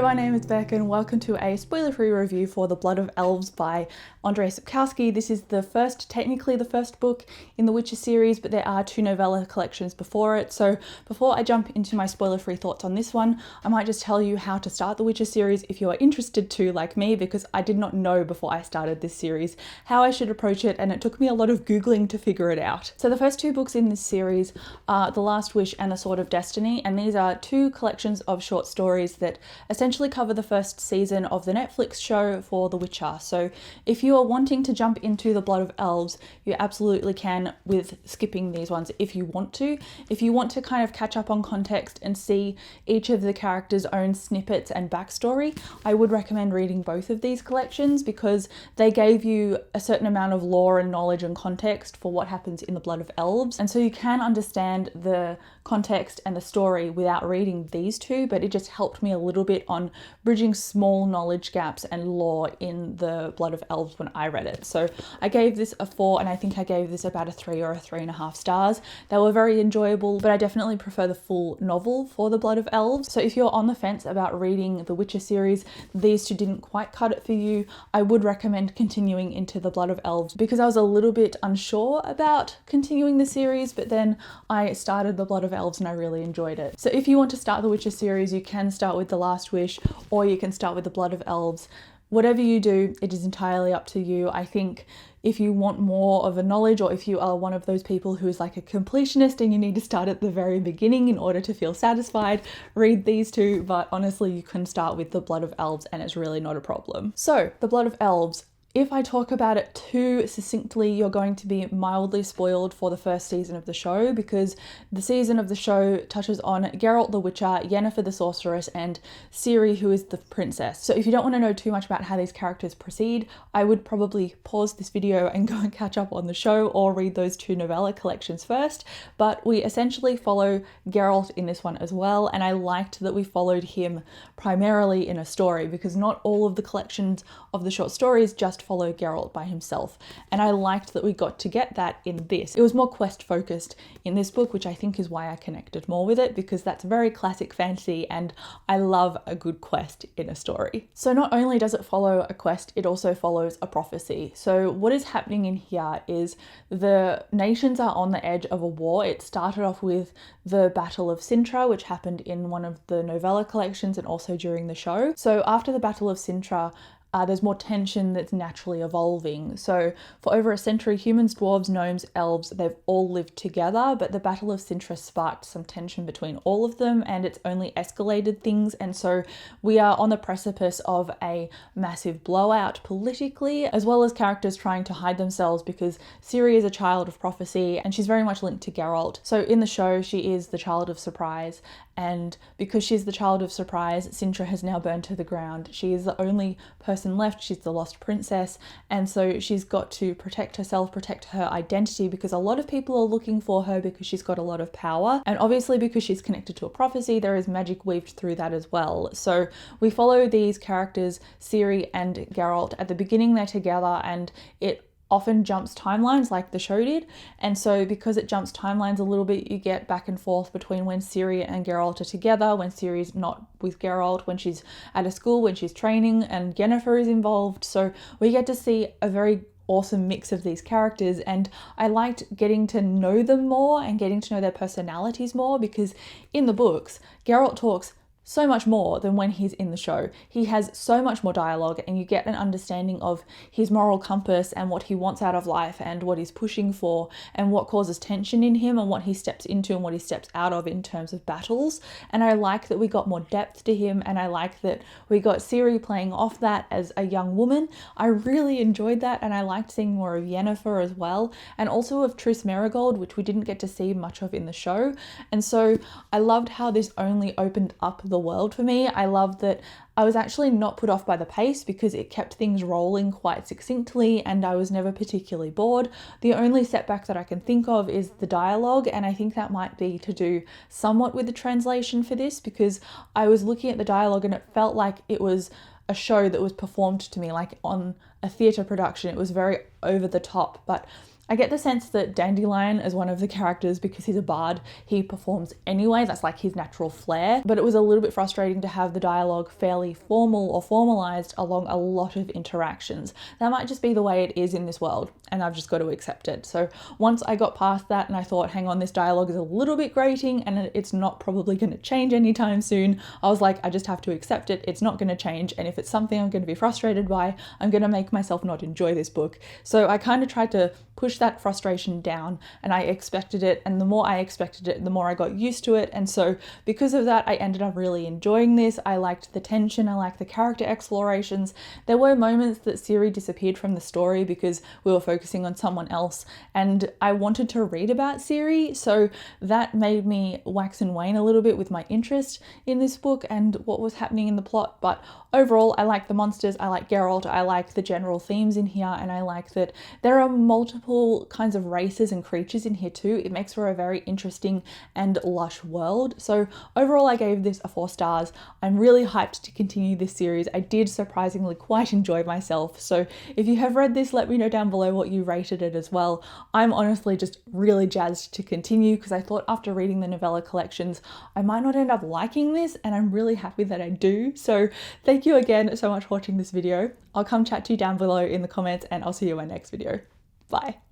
Hello, my name is Beck and welcome to a spoiler-free review for The Blood of Elves by Andrzej Sapkowski. This is technically the first book in the Witcher series, but there are two novella collections before it. So before I jump into my spoiler-free thoughts on this one, I might just tell you how to start the Witcher series if you are interested to, like me, because I did not know before I started this series how I should approach it, and it took me a lot of Googling to figure it out. So the first two books in this series are The Last Wish and The Sword of Destiny, and these are two collections of short stories that essentially cover the first season of the Netflix show for The Witcher. So if you are wanting to jump into The Blood of Elves, you absolutely can with skipping these ones if you want to. If you want to kind of catch up on context and see each of the characters' own snippets and backstory, I would recommend reading both of these collections because they gave you a certain amount of lore and knowledge and context for what happens in The Blood of Elves. And so you can understand the context and the story without reading these two, but it just helped me a little bit on bridging small knowledge gaps and lore in The Blood of Elves when I read it. So I gave this a 4, and I think I gave this about a 3 or a 3.5 stars. They were very enjoyable, but I definitely prefer the full novel for The Blood of Elves. So if you're on the fence about reading the Witcher series, these two didn't quite cut it for you, I would recommend continuing into The Blood of Elves because I was a little bit unsure about continuing the series, but then I started The Blood of Elves and I really enjoyed it. So if you want to start the Witcher series, you can start with The Last Wish or you can start with The Blood of Elves. Whatever you do, it is entirely up to you. I think if you want more of a knowledge, or if you are one of those people who is like a completionist and you need to start at the very beginning in order to feel satisfied, read these two, but honestly you can start with The Blood of Elves and it's really not a problem. So, The Blood of Elves. If I talk about it too succinctly, you're going to be mildly spoiled for the first season of the show because the season of the show touches on Geralt the Witcher, Yennefer the Sorceress, and Ciri, who is the princess. So if you don't want to know too much about how these characters proceed, I would probably pause this video and go and catch up on the show or read those two novella collections first. But we essentially follow Geralt in this one as well, and I liked that we followed him primarily in a story because not all of the collections of the short stories just follow Geralt by himself, and I liked that we got to get that in this. It was more quest focused in this book, which I think is why I connected more with it, because that's very classic fantasy and I love a good quest in a story. So not only does it follow a quest, it also follows a prophecy. So what is happening in here is the nations are on the edge of a war. It started off with the Battle of Sintra, which happened in one of the novella collections and also during the show. So after the Battle of Sintra, there's more tension that's naturally evolving. So for over a century, humans, dwarves, gnomes, elves, they've all lived together, but the Battle of Sintra sparked some tension between all of them and it's only escalated things. And so we are on the precipice of a massive blowout politically, as well as characters trying to hide themselves because Ciri is a child of prophecy and she's very much linked to Geralt. So in the show, she is the child of surprise. And because she's the child of surprise, Sintra has now burned to the ground. She is the only person left. She's the lost princess. And so she's got to protect herself, protect her identity, because a lot of people are looking for her because she's got a lot of power. And obviously because she's connected to a prophecy, there is magic weaved through that as well. So we follow these characters, Ciri and Geralt. At the beginning, they're together and it often jumps timelines like the show did, and so because it jumps timelines a little bit, you get back and forth between when Ciri and Geralt are together, when Ciri's not with Geralt, when she's at a school, when she's training, and Yennefer is involved. So we get to see a very awesome mix of these characters, and I liked getting to know them more and getting to know their personalities more because in the books, Geralt talks so much more than when he's in the show. He has so much more dialogue and you get an understanding of his moral compass and what he wants out of life and what he's pushing for and what causes tension in him and what he steps into and what he steps out of in terms of battles. And I like that we got more depth to him, and I like that we got Ciri playing off that as a young woman. I really enjoyed that, and I liked seeing more of Yennefer as well, and also of Triss Merigold, which we didn't get to see much of in the show. And so I loved how this only opened up the world for me. I loved that I was actually not put off by the pace because it kept things rolling quite succinctly and I was never particularly bored. The only setback that I can think of is the dialogue, and I think that might be to do somewhat with the translation for this because I was looking at the dialogue and it felt like it was a show that was performed to me like on a theatre production. It was very over the top, but I get the sense that Dandelion, as one of the characters, because he's a bard, he performs anyway, that's like his natural flair, but it was a little bit frustrating to have the dialogue fairly formal or formalized along a lot of interactions. That might just be the way it is in this world, and I've just got to accept it. So once I got past that and I thought, hang on, this dialogue is a little bit grating and it's not probably going to change anytime soon, I was like, I just have to accept it. It's not going to change, and if it's something I'm going to be frustrated by, I'm going to make myself not enjoy this book. So I kind of tried to push that frustration down, and I expected it, and the more I expected it, the more I got used to it. And so because of that, I ended up really enjoying this. I liked the tension, I liked the character explorations. There were moments that Ciri disappeared from the story because we were focusing on someone else, and I wanted to read about Ciri, so that made me wax and wane a little bit with my interest in this book and what was happening in the plot. But overall, I like the monsters, I like Geralt, I like the general themes in here, and I like that there are multiple kinds of races and creatures in here too. It makes for a very interesting and lush world. So overall, I gave this a 4 stars. I'm really hyped to continue this series. I did surprisingly quite enjoy myself. So if you have read this, let me know down below what you rated it as well. I'm honestly just really jazzed to continue because I thought after reading the novella collections, I might not end up liking this, and I'm really happy that I do. So thank you again so much for watching this video. I'll come chat to you down below in the comments, and I'll see you in my next video. Bye.